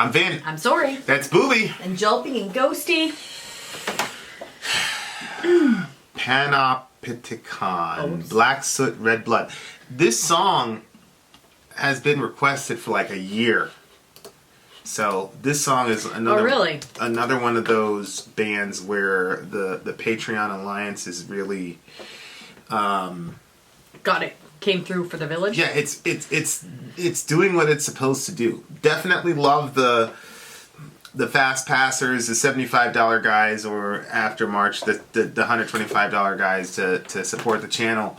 I'm Vin. I'm Sori. That's Booby. And Jolpy and Ghosty. Panopticon-Black, Soot, Red Blood. This song has been requested for like a year. So this song is another one of those bands where the Patreon Alliance is really got it. Came through for the village. Yeah, it's doing what it's supposed to do. Definitely love the fast passers, the $75 guys, or after March the $125 guys to support the channel.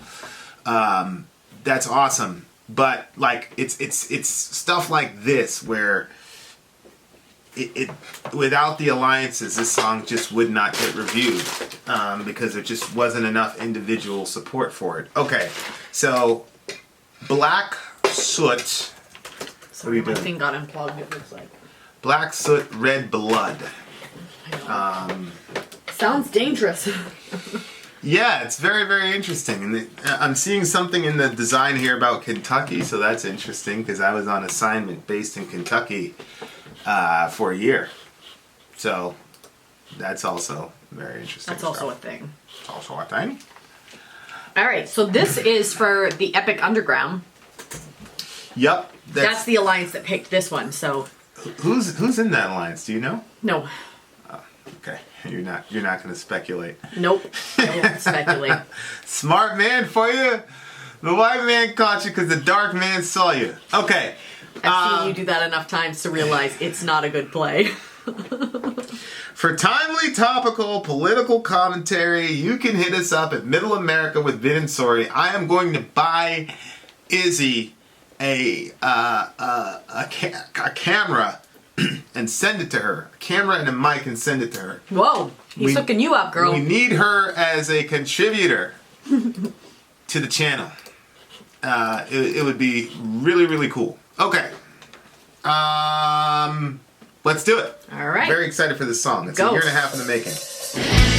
That's awesome. But like it's stuff like this where it without the alliances, this song just would not get reviewed because there just wasn't enough individual support for it. Okay, so Black Soot. Sorry, my thing got unplugged. It looks like Black Soot, Red Blood. Sounds dangerous. Yeah, it's very, very interesting. And I'm seeing something in the design here about Kentucky, so that's interesting because I was on assignment based in Kentucky for a year. So that's also very interesting. That's also a thing. It's also a thing. All right, so this is for the Epic Underground. Yep. That's the alliance that picked this one. So who's in that alliance? Do you know? No. Oh, okay. You're not going to speculate. Nope. I won't speculate. Smart man for you. The white man caught you because the dark man saw you. Okay. I've seen you do that enough times to realize it's not a good play. For timely, topical, political commentary, you can hit us up at Middle America with Vin and Sori. I am going to buy Izzy a camera and send it to her. A camera and a mic and send it to her. Whoa, he's hooking you up, girl. We need her as a contributor to the channel. It would be really, really cool. Okay. Let's do it. All right. Very excited for this song. It's a year and a half in the making. Yeah.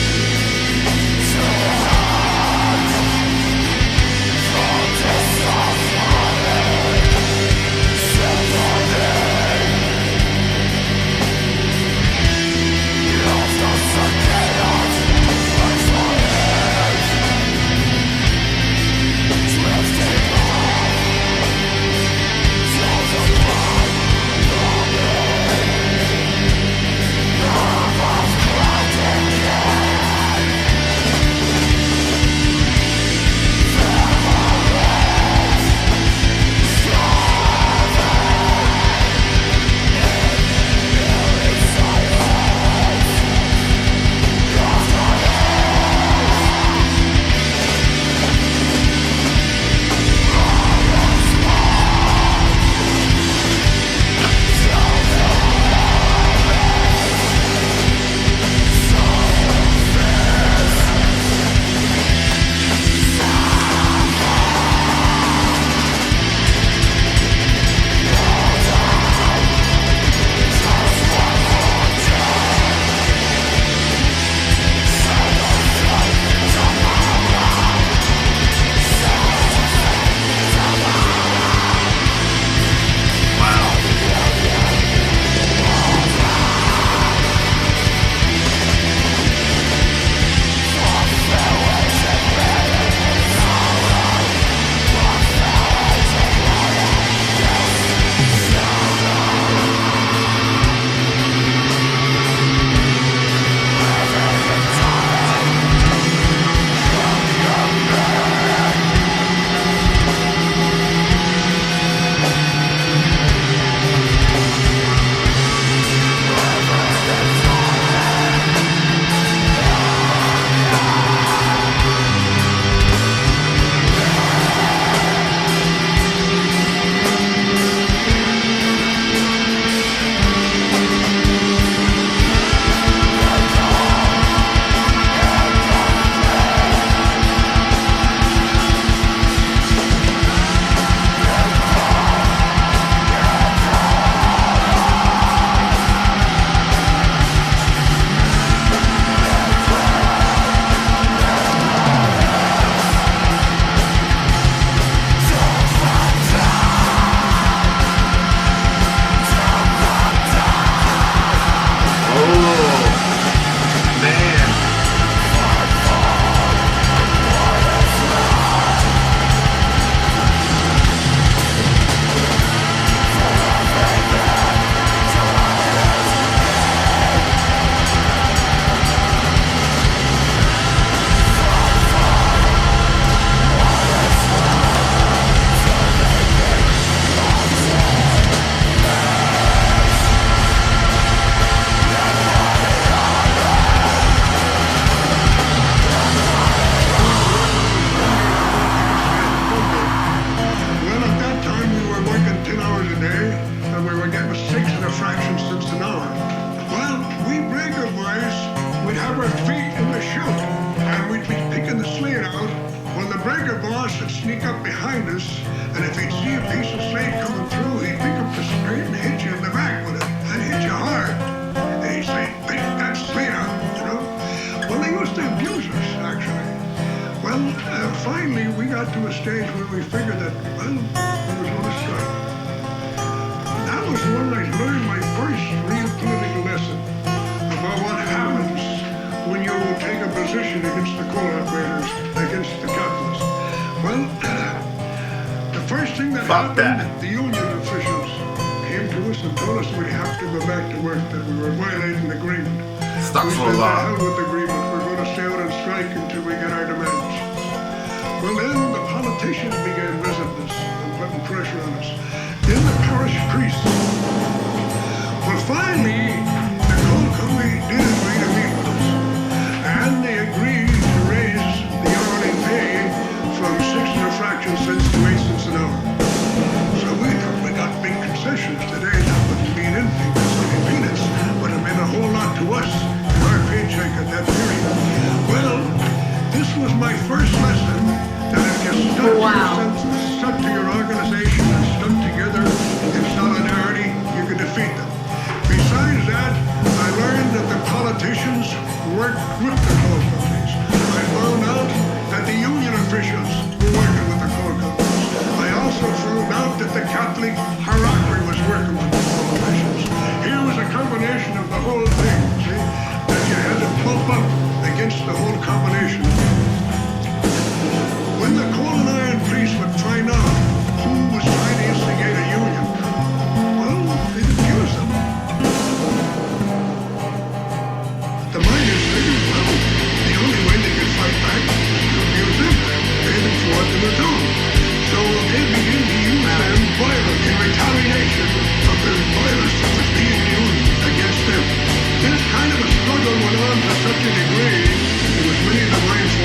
have our feet in the chute, and we'd be picking the slate out. Well, the breaker boss would sneak up behind us, and if he'd see a piece of slate coming through, he'd pick up the slate and hit you in the back with it, and hit you hard. And he'd say, pick that slate out, you know. Well, they used to abuse us, actually. Well, finally, we got to a stage where we figured that, well, we was going to strike. That was when I learned my first real political lesson about what happens when you take a position against the coal operators, against the capitalists. Well, the first thing that happened, the union officials came to us and told us we'd have to go back to work, that we were violating the agreement. Stuck we for a said, law. the hell with the agreement, we're going to stay out on strike until we get our demands. Well, then the politicians began visiting us and putting pressure on us. Then the parish priests. Well, finally, the coal company did agree to meet with us, and they agreed to raise the hourly pay from 6 and a fraction cents to 8 cents an hour. So we thought we got big concessions today. That wouldn't mean anything. That's like peanuts. Would have meant a whole lot to us in our paycheck at that period. Well, this was my first lesson that if you stuck to your organization and stuck together in solidarity, you could defeat them. Besides that, I learned that the politicians worked with the coal companies. I found out that the union officials were working with the coal companies. I also found out that the Catholic hierarchy was working with the coal officials. Here was a combination of the whole thing, see, that you had to pump up against the whole combination. When the coal and iron police would find out who was trying to instigate a union, well, they'd accuse them. The miners figured, well, the only way they could fight back was to abuse them, pay them for what they were doing. So they began to use them violently in retaliation of the violence that was being used against them. This kind of a struggle went on to such a degree, it was many of the mines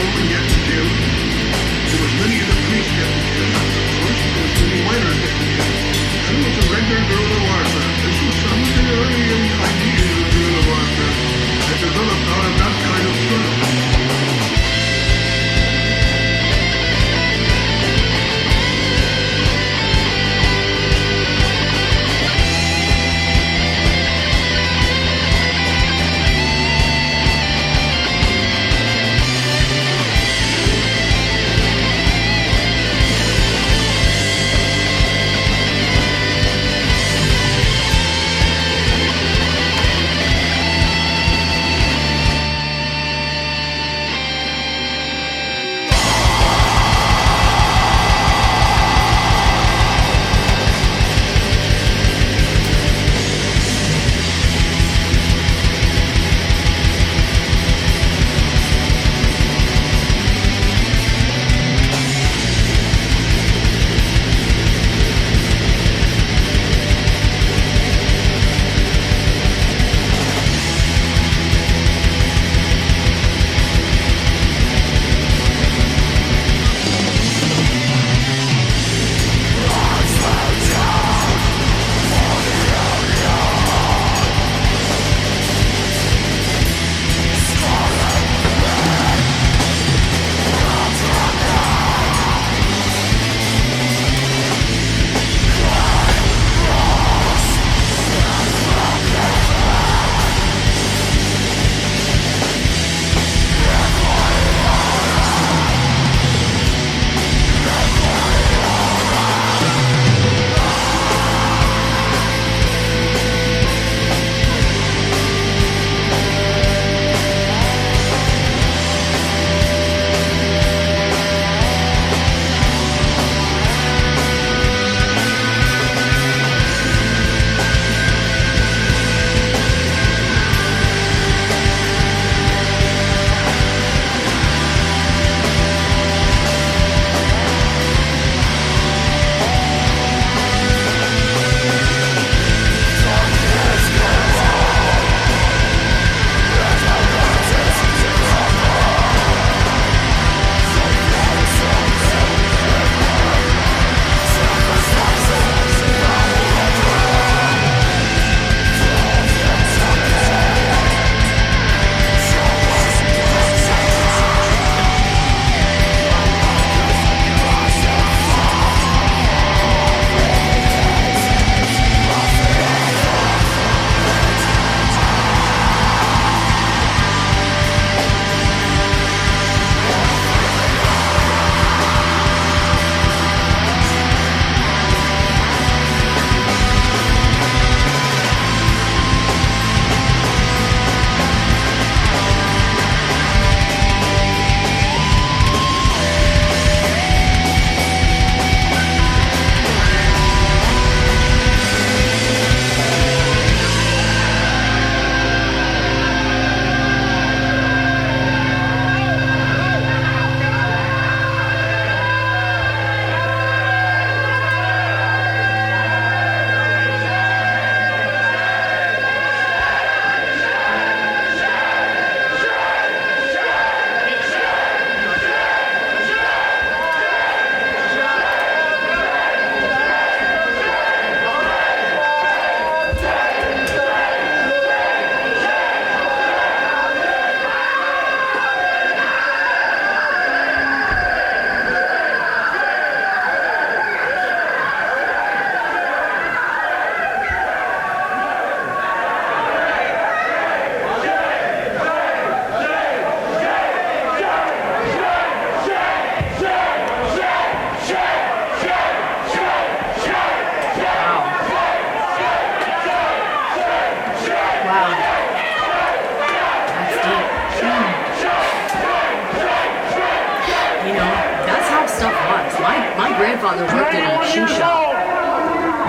father worked in a shoe shop,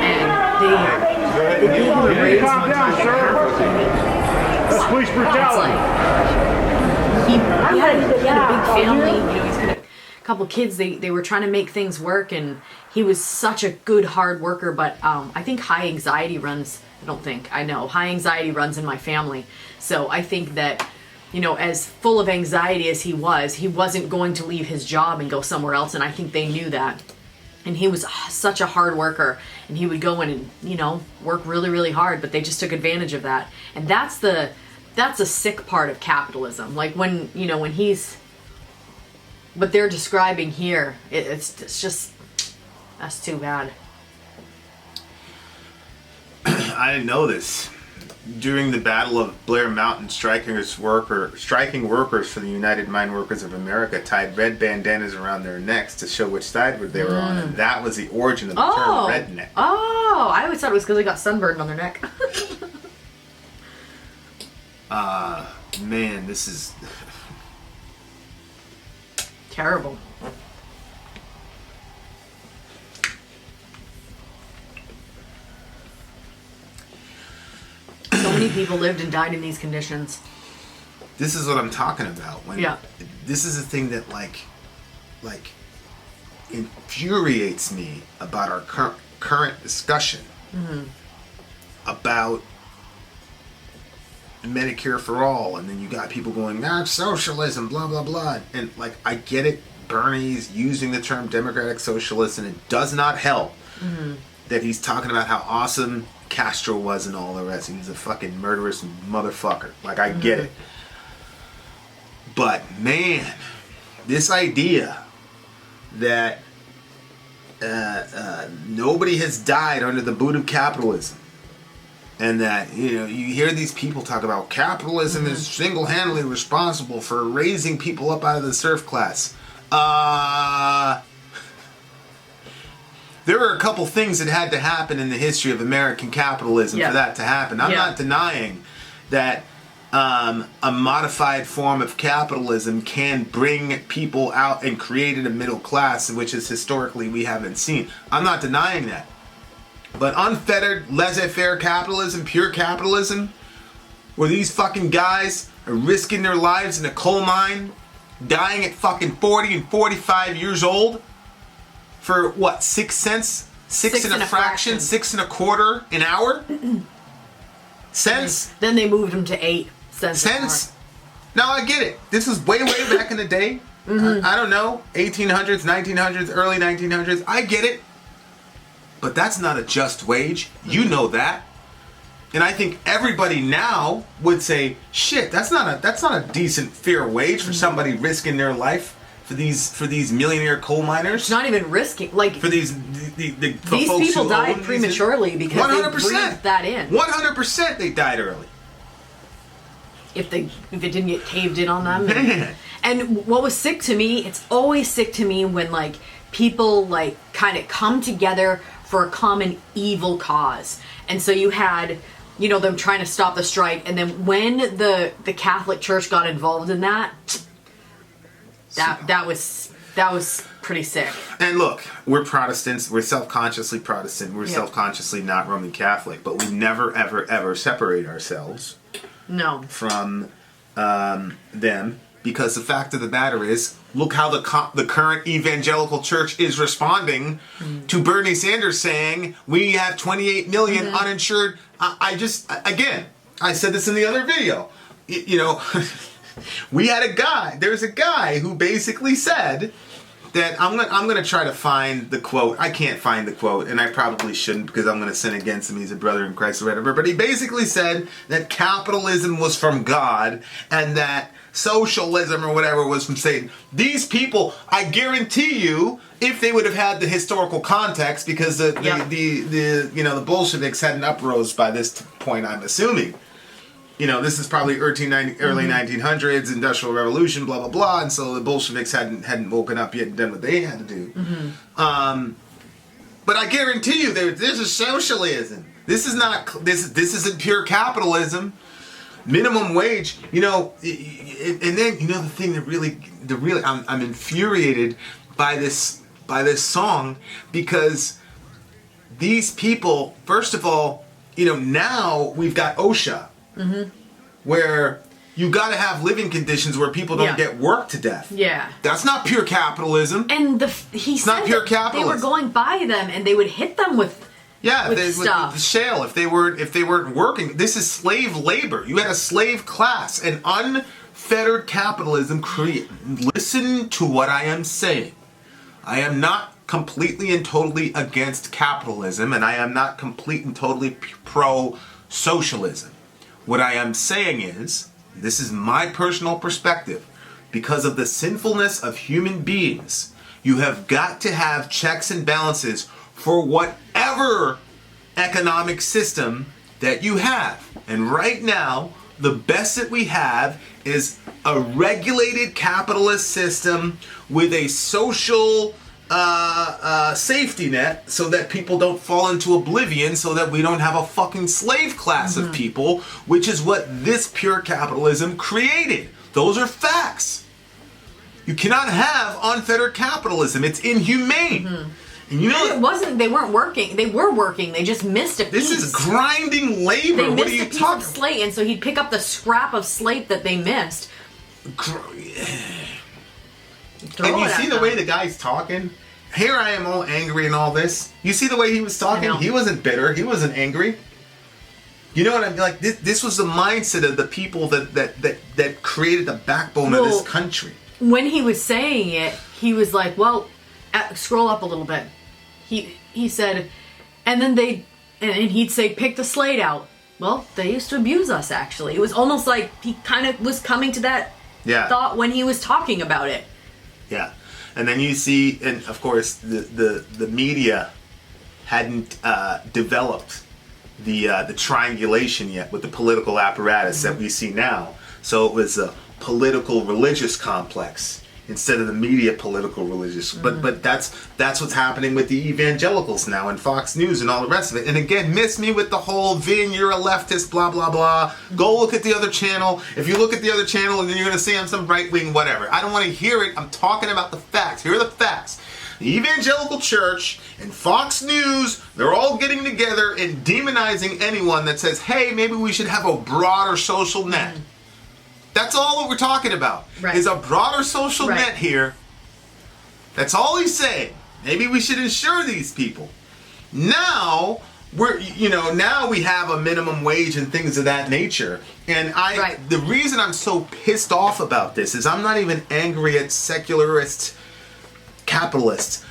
and they gave him a raise one time and a half. That's police brutality. He had a big family. You know, he's got a couple kids. They were trying to make things work, and he was such a good hard worker. But I think high anxiety runs. I know high anxiety runs in my family. So I think that, you know, as full of anxiety as he wasn't going to leave his job and go somewhere else. And I think they knew that. And he was such a hard worker, and he would go in and, you know, work really, really hard, but they just took advantage of that. And that's a sick part of capitalism. Like what they're describing here, it's just, that's too bad. I didn't know this. During the Battle of Blair Mountain, striking workers for the United Mine Workers of America tied red bandanas around their necks to show which side they were on, and that was the origin of the term redneck. Oh, I always thought it was because they got sunburned on their neck. Man, this is terrible. So many people lived and died in these conditions. This is what I'm talking about. This is the thing that like infuriates me about our current discussion about Medicare for all, and then you got people going, that's socialism, blah blah blah, and like I get it. Bernie's using the term democratic socialist, and it does not help that he's talking about how awesome Castro was and all the rest. He was a fucking murderous motherfucker. Like, I get it. But, man, this idea that nobody has died under the boot of capitalism, and that, you know, you hear these people talk about capitalism is single-handedly responsible for raising people up out of the serf class. There are a couple things that had to happen in the history of American capitalism for that to happen. I'm not denying that a modified form of capitalism can bring people out and create a middle class, which is historically we haven't seen. I'm not denying that. But unfettered, laissez-faire capitalism, pure capitalism, where these fucking guys are risking their lives in a coal mine, dying at fucking 40 and 45 years old, for what, 6 cents? Six and a fraction? 6 and a quarter an hour? Cents? Then they moved them to 8 cents. Cents? Now I get it. This was way back in the day. I don't know, 1800s, 1900s, early 1900s. I get it. But that's not a just wage. You know that. And I think everybody now would say, shit, that's not a decent, fair wage for somebody risking their life for these millionaire coal miners. It's not even risking, like, for these these people died prematurely because 100%. They breathed that in. 100% they died early. If it didn't get caved in on them. And what was sick to me, it's always sick to me when like people like kind of come together for a common evil cause. And so you had, you know, them trying to stop the strike, and then when the Catholic Church got involved in that was pretty sick. And look, we're Protestants. We're self-consciously Protestant. We're self-consciously not Roman Catholic. But we never, ever, ever separate ourselves from them, because the fact of the matter is, look how the current evangelical church is responding to Bernie Sanders saying we have 28 million uninsured. I said this in the other video. You know, there's a guy who basically said that I'm gonna try to find the quote. I can't find the quote, and I probably shouldn't because I'm gonna sin against him. He's a brother in Christ or whatever. But he basically said that capitalism was from God and that socialism or whatever was from Satan. These people, I guarantee you, if they would have had the historical context, because the Bolsheviks hadn't uprose by this point, I'm assuming. You know, this is probably early 1900s, Industrial Revolution, blah, blah, blah, and so the Bolsheviks hadn't woken up yet and done what they had to do. But I guarantee you, this is socialism. This isn't pure capitalism. Minimum wage, you know, and then, you know, the thing that really, I'm infuriated by this by this song because these people, first of all, now we've got OSHA, where you got to have living conditions where people don't get worked to death. Yeah. That's not pure capitalism. And he said not pure that capitalism. they were going by them and they would hit them with stuff. With the shale, if they weren't working, this is slave labor. You had a slave class, an unfettered capitalism. Listen to what I am saying. I am not completely and totally against capitalism, and I am not complete and totally pro-socialism. What I am saying is, this is my personal perspective, because of the sinfulness of human beings, you have got to have checks and balances for whatever economic system that you have. And right now, the best that we have is a regulated capitalist system with a social safety net so that people don't fall into oblivion, so that we don't have a fucking slave class of people, which is what this pure capitalism created. Those are facts. You cannot have unfettered capitalism. It's inhumane. And it wasn't. They weren't working. They were working. They just missed a piece. This is grinding labor. They missed what are you a piece talking? of slate, and so he'd pick up the scrap of slate that they missed. And you see the way the guy's talking? Here I am all angry and all this. You see the way he was talking? He wasn't bitter. He wasn't angry. You know what I mean? Like, this was the mindset of the people that created the backbone of this country. When he was saying it, he was like, well, scroll up a little bit. He said, and then he'd say, pick the slate out. Well, they used to abuse us, actually. It was almost like he kind of was coming to that thought when he was talking about it. Yeah. And then you see, and of course, the media hadn't developed the triangulation yet with the political apparatus that we see now. So it was a political religious complex instead of the media political religious. But that's what's happening with the evangelicals now and Fox News and all the rest of it. And again, miss me with the whole Vin, you're a leftist, blah blah blah. Go look at the other channel. If you look at the other channel, then you're gonna say I'm some right wing whatever. I don't want to hear it. I'm talking about the facts. Here are the facts. The evangelical church and Fox News, they're all getting together and demonizing anyone that says, hey, maybe we should have a broader social net. That's all that we're talking about. Right. Is a broader social net here. That's all he's saying. Maybe we should insure these people. Now now we have a minimum wage and things of that nature. And the reason I'm so pissed off about this is I'm not even angry at secularist capitalists.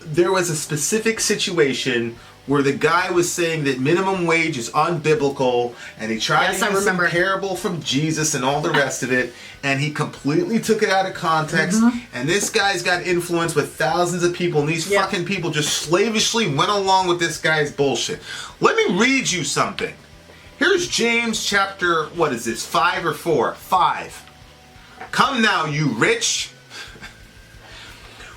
There was a specific situation where the guy was saying that minimum wage is unbiblical, and he tried to use some parable from Jesus and all the rest of it, and he completely took it out of context, and this guy's got influence with thousands of people, and these fucking people just slavishly went along with this guy's bullshit. Let me read you something. Here's James chapter, 5 or 4? 5. Come now, you rich.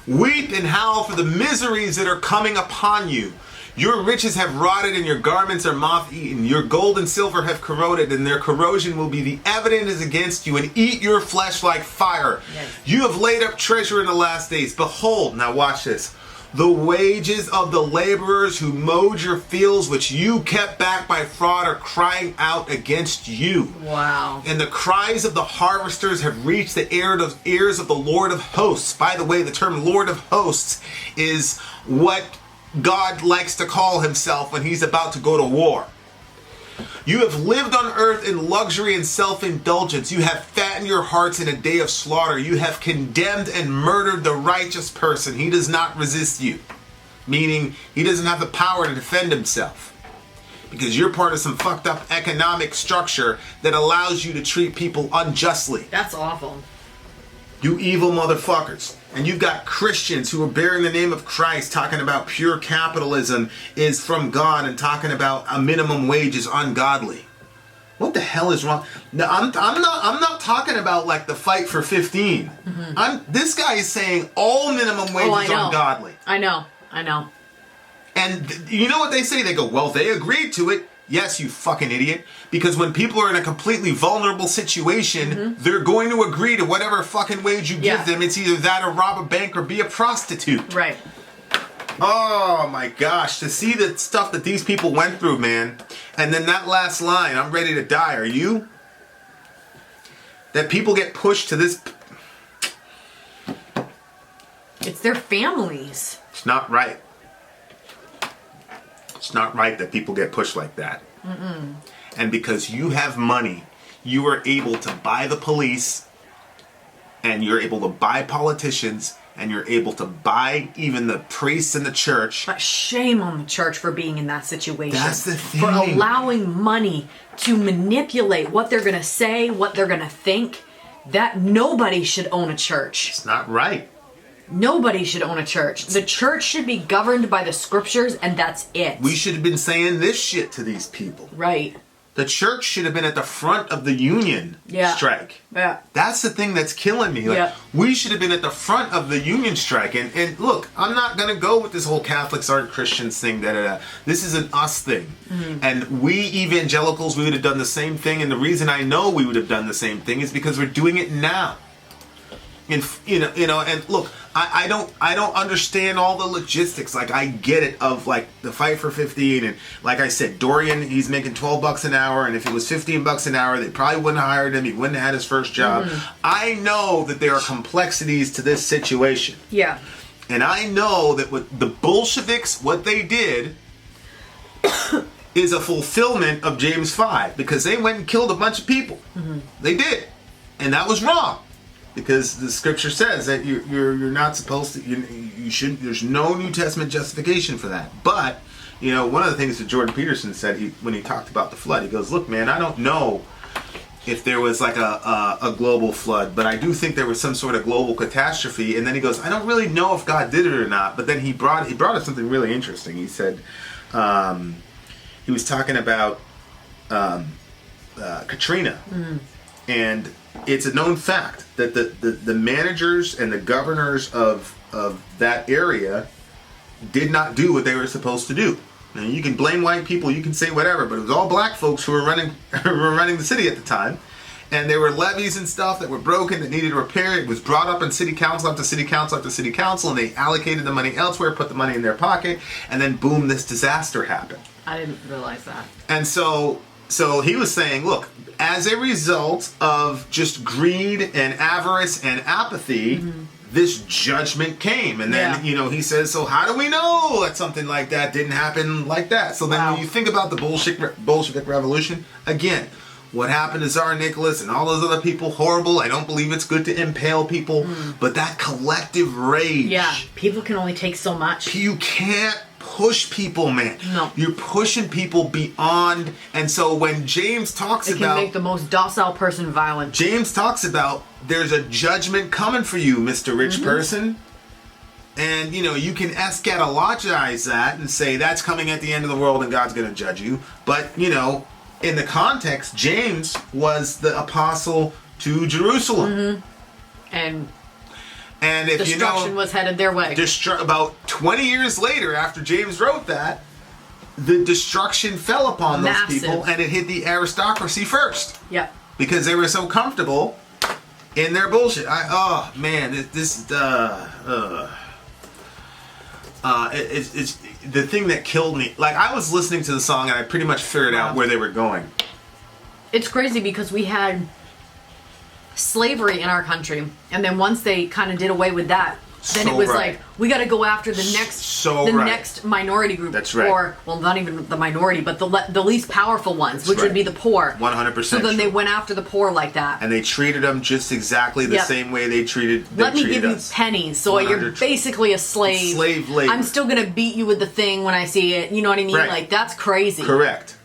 Weep and howl for the miseries that are coming upon you. Your riches have rotted and your garments are moth-eaten. Your gold and silver have corroded, and their corrosion will be the evidence against you and eat your flesh like fire. Yes. You have laid up treasure in the last days. Behold, now watch this. The wages of the laborers who mowed your fields, which you kept back by fraud, are crying out against you. Wow. And the cries of the harvesters have reached the ears of the Lord of hosts. By the way, the term Lord of hosts is what God likes to call himself when he's about to go to war. You have lived on earth in luxury and self-indulgence. You have fattened your hearts in a day of slaughter. You have condemned and murdered the righteous person. He does not resist you. Meaning, he doesn't have the power to defend himself. Because you're part of some fucked up economic structure that allows you to treat people unjustly. That's awful. You evil motherfuckers. And you've got Christians who are bearing the name of Christ talking about pure capitalism is from God and talking about a minimum wage is ungodly. What the hell is wrong? No, I'm not talking about like the fight for 15. This guy is saying all minimum wage is ungodly. I know. And you know what they say? They go, well, they agreed to it. Yes, you fucking idiot. Because when people are in a completely vulnerable situation, they're going to agree to whatever fucking wage you give them. It's either that or rob a bank or be a prostitute. Right. Oh my gosh, to see the stuff that these people went through, man. And then that last line, I'm ready to die. Are you? That people get pushed to this. It's their families. It's not right. It's not right that people get pushed like that. And because you have money, you are able to buy the police, and you're able to buy politicians, and you're able to buy even the priests in the church. But shame on the church for being in that situation. That's the thing. For allowing money to manipulate what they're going to say, what they're going to think. That nobody should own a church. It's not right. Nobody should own a church. The church should be governed by the scriptures, and that's it. We should have been saying this shit to these people. Right. The church should have been at the front of the union strike. Yeah. That's the thing that's killing me. Like, we should have been at the front of the union strike. And look, I'm not going to go with this whole Catholics aren't Christians thing. This is an us thing. And we evangelicals, we would have done the same thing. And the reason I know we would have done the same thing is because we're doing it now. And and look, I don't understand all the logistics. Like, I get it of like the fight for 15, and like I said, Dorian, he's making $12 an hour, and if it was $15 an hour, they probably wouldn't have hired him. He wouldn't have had his first job. I know that there are complexities to this situation. Yeah. And I know that with the Bolsheviks, what they did is a fulfillment of James 5, because they went and killed a bunch of people. They did, and that was wrong. Because the scripture says that you're not supposed to, you shouldn't, there's no New Testament justification for that. But, one of the things that Jordan Peterson said when he talked about the flood, he goes, look, man, I don't know if there was like a global flood, but I do think there was some sort of global catastrophe. And then he goes, I don't really know if God did it or not. But then he brought up something really interesting. He said, he was talking about Katrina. And it's a known fact that the managers and the governors of that area did not do what they were supposed to do. Now, you can blame white people, you can say whatever, but it was all black folks who were running the city at the time. And there were levees and stuff that were broken that needed repair. It was brought up in city council after city council after city council, and they allocated the money elsewhere, put the money in their pocket, and then boom, this disaster happened. I didn't realize that. And so he was saying, look, as a result of just greed and avarice and apathy, this judgment came. And then, he says, so how do we know that something like that didn't happen like that? So then when you think about the Bolshevik Revolution, again, what happened to Tsar Nicholas and all those other people, horrible. I don't believe it's good to impale people. But that collective rage. Yeah, people can only take so much. You can't push people, man. No. You're pushing people beyond. And so when James talks it about... can make the most docile person violent. James talks about there's a judgment coming for you, Mr. Rich Person. And, you can eschatologize that and say that's coming at the end of the world and God's going to judge you. But, in the context, James was the apostle to Jerusalem. And if destruction was headed their way. About 20 years later, after James wrote that, the destruction fell upon those people, and it hit the aristocracy first. Yep. Because they were so comfortable in their bullshit. It's the thing that killed me. Like, I was listening to the song and I pretty much figured out where they were going. It's crazy because we had slavery in our country, and then once they kind of did away with that, then it was like, we got to go after the next minority group. That's right. Or, well, not even the minority, but the least powerful ones, which would be the poor. 100%. So then they went after the poor like that. And they treated them just exactly the same way they treated us. Let me give you pennies, so you're basically a slave. Slave labor. I'm still going to beat you with the thing when I see it. You know what I mean? Right. Like, that's crazy. Correct.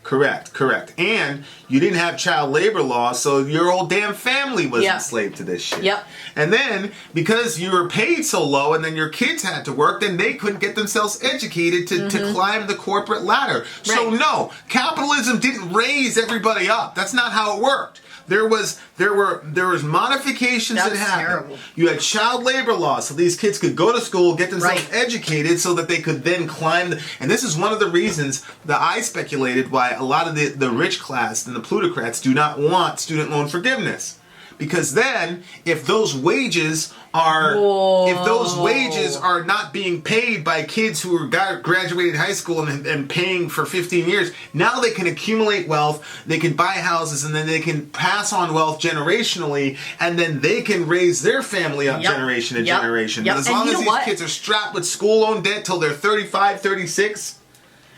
And you didn't have child labor laws, so your whole damn family was enslaved to this shit. Yep. And then, because you were paid so low and then your kids had to work, then they couldn't get themselves educated to climb the corporate ladder. Right. So no, capitalism didn't raise everybody up. That's not how it worked. There was modifications that happened. Terrible. You had child labor laws, so these kids could go to school, get themselves Right. educated, so that they could then climb. And this is one of the reasons that I speculated why a lot of the rich class and the plutocrats do not want student loan forgiveness. Because then, if those wages are not being paid by kids who are graduated high school and paying for 15 years, now they can accumulate wealth, they can buy houses, and then they can pass on wealth generationally, and then they can raise their family up generation to generation. Yep. As And long you as know these what? kids are strapped with school loan debt till they're 35, 36,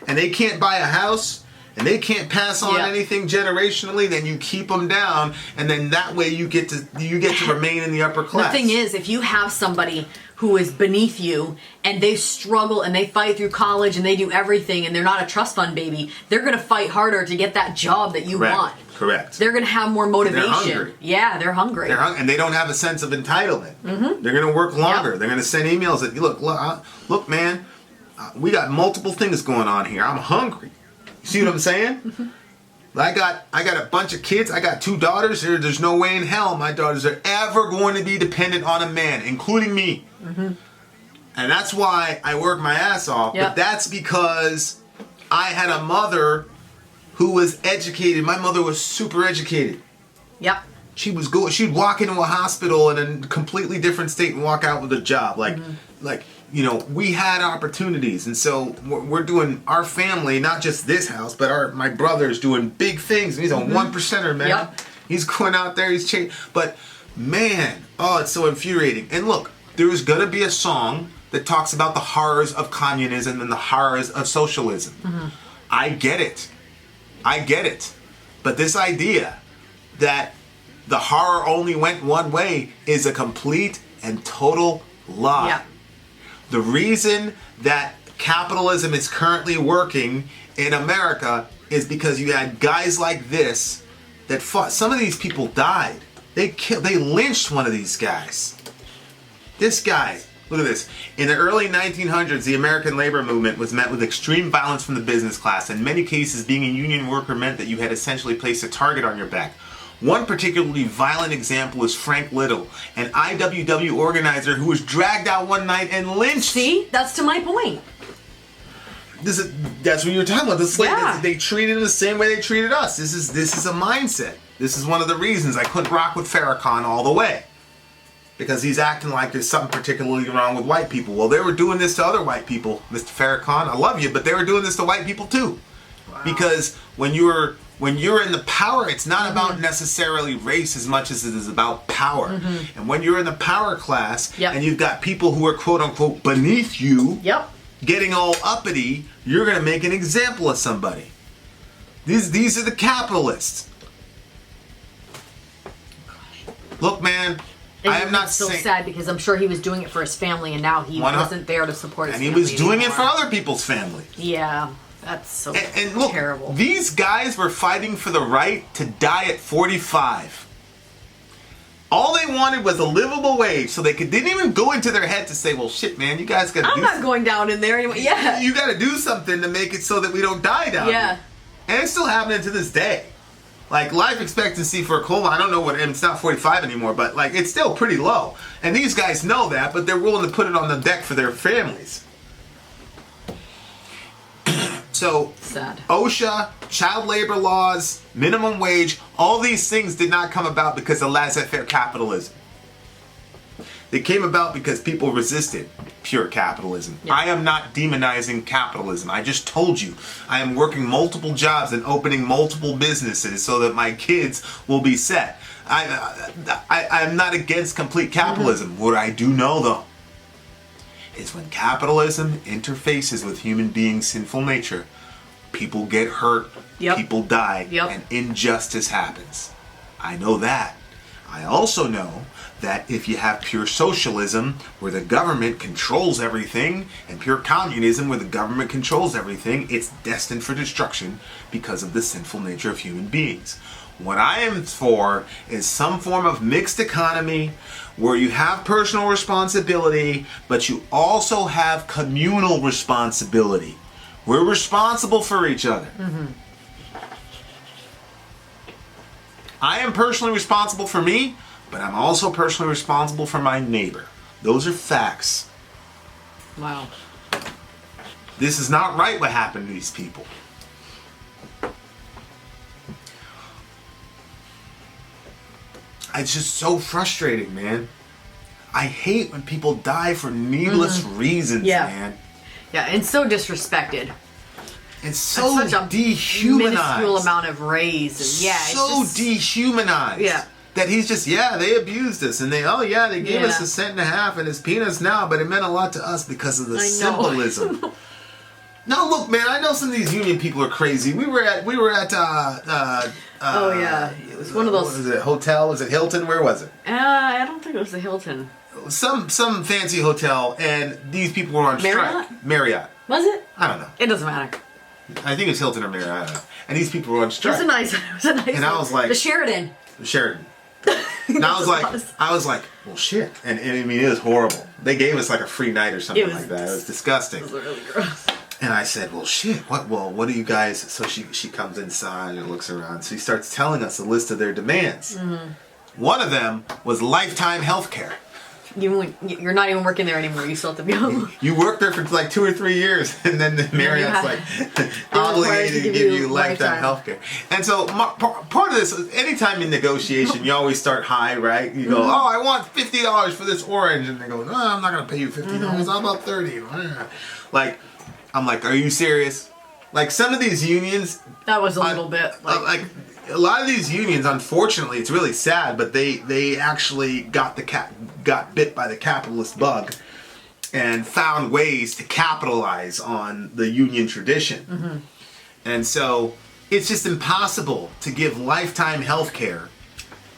and they can't buy a house, and they can't pass on anything generationally, then you keep them down, and then that way you get to remain in the upper class. The thing is, if you have somebody who is beneath you and they struggle and they fight through college and they do everything and they're not a trust fund baby, they're going to fight harder to get that job that you want. Correct. They're going to have more motivation. They're hungry. Yeah, they're hungry. And they don't have a sense of entitlement. Mm-hmm. They're going to work longer. Yep. They're going to send emails that, look, man, we got multiple things going on here. I'm hungry. You see what I'm saying? I got a bunch of kids. I got 2 daughters. There's no way in hell my daughters are ever going to be dependent on a man, including me. Mm-hmm. And that's why I work my ass off. Yep. But that's because I had a mother who was educated. My mother was super educated. Yep. She'd walk into a hospital in a completely different state and walk out with a job. We had opportunities, and so we're doing our family, not just this house, but my brother's doing big things. He's a 1%er, man. Yep. He's going out there, he's changing. But man, it's so infuriating. And look, there's gonna be a song that talks about the horrors of communism and the horrors of socialism. Mm-hmm. I get it. But this idea that the horror only went one way is a complete and total lie. Yeah. The reason that capitalism is currently working in America is because you had guys like this that fought. Some of these people died. They lynched one of these guys. This guy, look at this. In the early 1900s, the American labor movement was met with extreme violence from the business class. In many cases, being a union worker meant that you had essentially placed a target on your back. One particularly violent example is Frank Little, an IWW organizer who was dragged out one night and lynched. See? That's to my point. That's what you're talking about. They treated him the same way they treated us. This is a mindset. This is one of the reasons I couldn't rock with Farrakhan all the way. Because he's acting like there's something particularly wrong with white people. Well, they were doing this to other white people, Mr. Farrakhan. I love you, but they were doing this to white people too. Wow. Because when you're in the power, it's not about necessarily race as much as it is about power. Mm-hmm. And when you're in the power class and you've got people who are quote unquote beneath you getting all uppity, you're going to make an example of somebody. These are the capitalists. Look, man, I am not so sad because I'm sure he was doing it for his family and now he wasn't there to support his family. And he was doing anymore. it for other people's family. Yeah. That's so and look, terrible. These guys were fighting for the right to die at 45. All they wanted was a livable wage, so they didn't even go into their head to say, well, shit, man, you guys got to do something. I'm not going down in there anyway. Yeah. You got to do something to make it so that we don't die down here. And it's still happening to this day. Like, life expectancy for a coal mine, I don't know what, and it's not 45 anymore, but, like, it's still pretty low. And these guys know that, but they're willing to put it on the deck for their families. So, sad. OSHA, child labor laws, minimum wage, all these things did not come about because of laissez-faire capitalism. They came about because people resisted pure capitalism. Yeah. I am not demonizing capitalism. I just told you I am working multiple jobs and opening multiple businesses so that my kids will be set. I'm not against complete capitalism. Mm-hmm. What I do know, though, is when capitalism interfaces with human beings' sinful nature, people get hurt, people die, and injustice happens. I know that. I also know that if you have pure socialism where the government controls everything and pure communism where the government controls everything, it's destined for destruction because of the sinful nature of human beings. What I am for is some form of mixed economy where you have personal responsibility, but you also have communal responsibility. We're responsible for each other. Mm-hmm. I am personally responsible for me, but I'm also personally responsible for my neighbor. Those are facts. Wow. This is not right what happened to these people. It's just so frustrating, man. I hate when people die for needless reasons, man. Yeah, and so disrespected. It's so such a dehumanized. minuscule amount of raise. And yeah, so it's just, dehumanized. Yeah. That he's just, they abused us. And they gave us $1.50 and it's peanuts now, but it meant a lot to us because of the symbolism. Now look, man, I know some of these union people are crazy. We were at it was one of those. What was it, hotel? Was it Hilton? Where was it? I don't think it was the Hilton. Some fancy hotel, and these people were on strike. Marriott. Was it? I don't know. It doesn't matter. I think it's Hilton or Marriott. I don't know. And these people were on strike. It was a nice. And I was like, the Sheridan. And I was like, well, shit. And I mean, it was horrible. They gave us like a free night or something like that. It was disgusting. It was really gross. And I said, well, shit, what do you guys... So she comes inside and looks around. So she starts telling us a list of their demands. Mm-hmm. One of them was lifetime health care. You're not even working there anymore. You still have to be home. You worked there for like 2 or 3 years, and then the Marriott's like obligated to give you lifetime health care. And so part of this, anytime in negotiation, you always start high, right? You go, oh, I want $50 for this orange. And they go, no, I'm not going to pay you $50. How about $30? Like... I'm like, are you serious? Like some of these unions... That was a little bit... Like a lot of these unions, unfortunately, it's really sad, but they actually got bit by the capitalist bug and found ways to capitalize on the union tradition. Mm-hmm. And so it's just impossible to give lifetime health care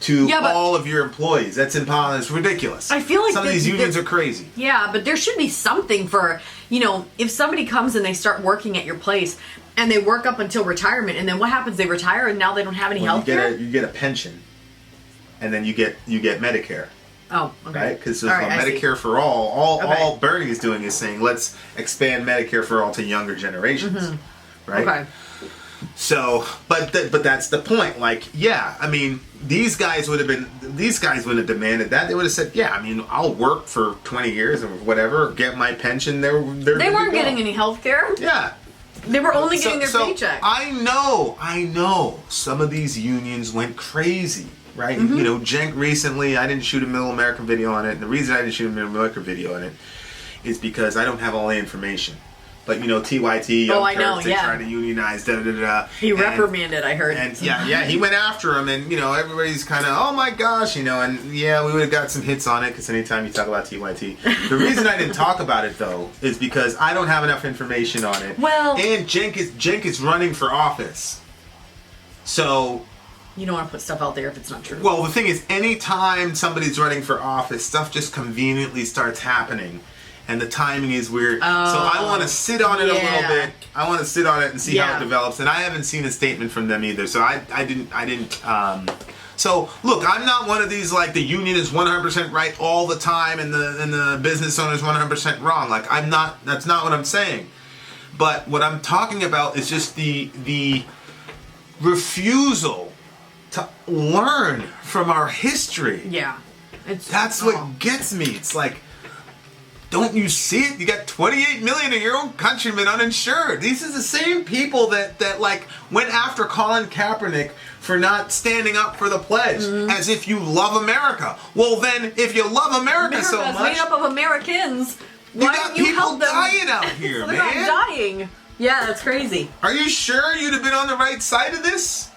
to all of your employees. That's impossible. It's ridiculous. I feel like some of these unions are crazy. Yeah, but there should be something for, if somebody comes and they start working at your place and they work up until retirement, and then what happens? They retire and now they don't have any health care? You get a pension, and then you get Medicare. Oh, okay. Right? Because Medicare for all Bernie is doing is saying, let's expand Medicare for all to younger generations. Mm-hmm. Right? Okay. So, but that's the point. Like, I mean, these guys wouldn't have demanded that. They would have said, I'll work for 20 years or whatever, get my pension. They weren't getting any health care. Yeah. They were only getting their paycheck. I know. Some of these unions went crazy, right? Mm-hmm. Cenk recently, I didn't shoot a Middle American video on it. And the reason I didn't shoot a Middle American video on it is because I don't have all the information. But TYT, Young Turks, they tried to unionize, He reprimanded, I heard. And he went after him, and everybody's kind of, oh my gosh, and we would have got some hits on it, because anytime you talk about TYT. The reason I didn't talk about it, though, is because I don't have enough information on it. Well... And Cenk is running for office. So... You don't want to put stuff out there if it's not true. Well, the thing is, anytime somebody's running for office, stuff just conveniently starts happening. And the timing is weird. So I want to sit on it a little bit. I want to sit on it and see how it develops. And I haven't seen a statement from them either. So I didn't. So look, I'm not one of these like the union is 100% right all the time and the business owner is 100% wrong. Like I'm not. That's not what I'm saying. But what I'm talking about is just the refusal to learn from our history. Yeah. That's what gets me. It's like, don't you see it? You got 28 million of your own countrymen uninsured. These are the same people that like went after Colin Kaepernick for not standing up for the pledge, as if you love America. Well, then, if you love America so much, made up of Americans. Why don't you help them? Dying out here, so man. They're not dying. Yeah, that's crazy. Are you sure you'd have been on the right side of this?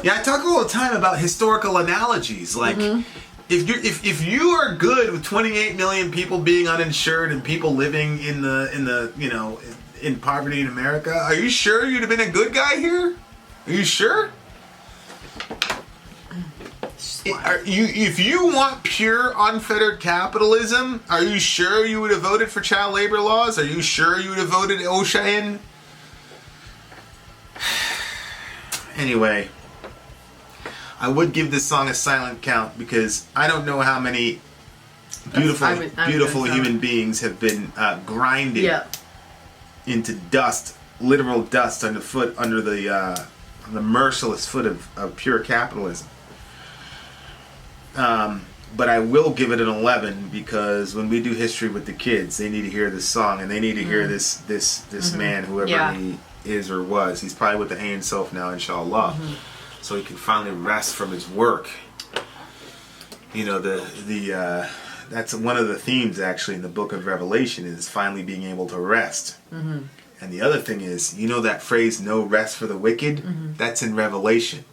Yeah, I talk all the time about historical analogies, like. If you are good with 28 million people being uninsured and people living in in poverty in America, are you sure you'd have been a good guy here? Are you sure? If you want pure unfettered capitalism, are you sure you would have voted for child labor laws? Are you sure you would have voted OSHA in? Anyway. I would give this song a silent count because I don't know how many beautiful human beings have been grinded into dust, literal dust underfoot under the the merciless foot of pure capitalism. But I will give it an 11 because when we do history with the kids, they need to hear this song and they need to hear this man, whoever he is or was. He's probably with the Ein Sof now, inshallah, so he can finally rest from his work. You know, that's one of the themes actually in the book of Revelation is finally being able to rest. And the other thing is, you know that phrase, no rest for the wicked? That's in Revelation.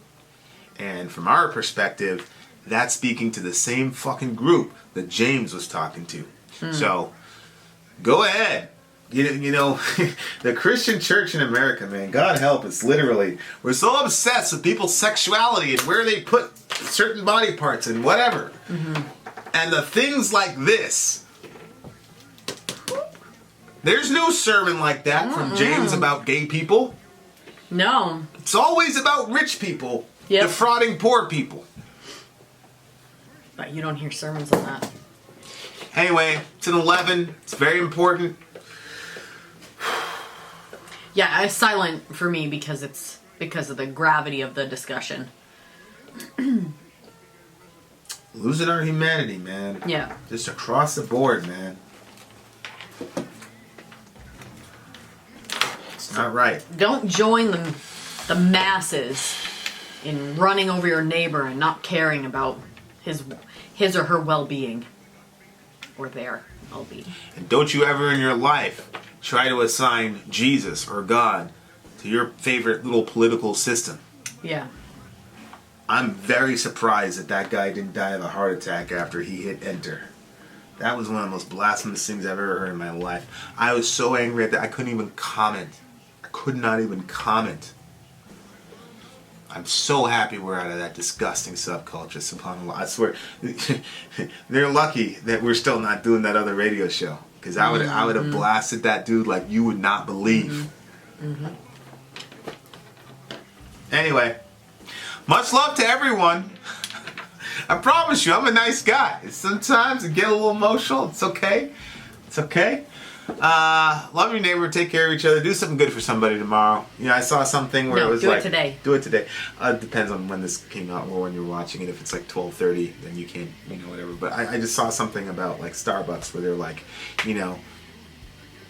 And from our perspective, that's speaking to the same fucking group that James was talking to. So, go ahead. You know, the Christian church in America, man, God help us, literally. We're so obsessed with people's sexuality and where they put certain body parts and whatever. And the things like this. There's no sermon like that from James about gay people. No. It's always about rich people defrauding poor people. But you don't hear sermons on that. Anyway, it's an 11. It's very important. Yeah, it's silent for me because of the gravity of the discussion. Losing our humanity, man. Yeah. Just across the board, man. It's not right. Don't join the masses in running over your neighbor and not caring about his or her well-being. Or their well-being. And don't you ever in your life try to assign Jesus or God to your favorite little political system. Yeah. I'm very surprised that guy didn't die of a heart attack after he hit enter. That was one of the most blasphemous things I've ever heard in my life. I was so angry at that I couldn't even comment. I could not even comment. I'm so happy we're out of that disgusting subculture, subhanAllah. I swear, they're lucky that we're still not doing that other radio show. Because I would have blasted that dude like you would not believe. Anyway, much love to everyone. I promise you, I'm a nice guy. Sometimes I get a little emotional. It's okay. It's okay. Love your neighbor, take care of each other, do something good for somebody tomorrow. You know, I saw something where it was like... do it today. Do it today. Depends on when this came out or when you're watching it. If it's like 12:30, then you can't, you know, whatever. But I just saw something about like Starbucks where they're like, you know,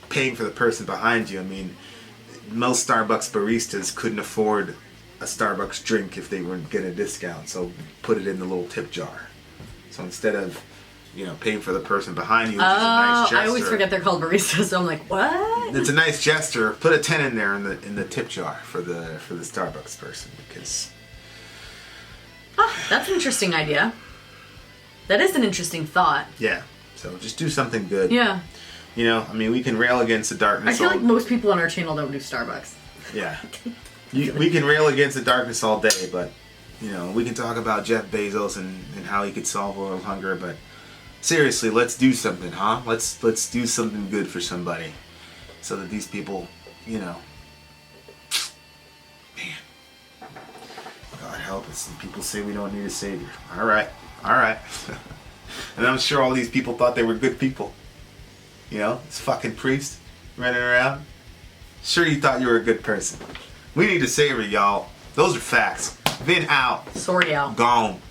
paying for the person behind you. I mean, most Starbucks baristas couldn't afford a Starbucks drink if they weren't getting a discount, so put it in the little tip jar. So instead of, you know, paying for the person behind you, which is a nice gesture. I always forget they're called baristas, so I'm like, what? It's a nice gesture. Put a 10 in there in the tip jar for the Starbucks person, because that's an interesting idea. That is an interesting thought. Yeah. So just do something good. Yeah. You know, I mean, we can rail against the darkness. I feel like most people on our channel don't do Starbucks. Yeah. We can rail against the darkness all day, but, you know, we can talk about Jeff Bezos and how he could solve world hunger, but seriously, let's do something, huh? Let's do something good for somebody, so that these people, you know, man, God help us. And people say we don't need a savior. All right. And I'm sure all these people thought they were good people. You know, this fucking priest running around. Sure, you thought you were a good person. We need a savior, y'all. Those are facts. Vin out. Sori out. Gone.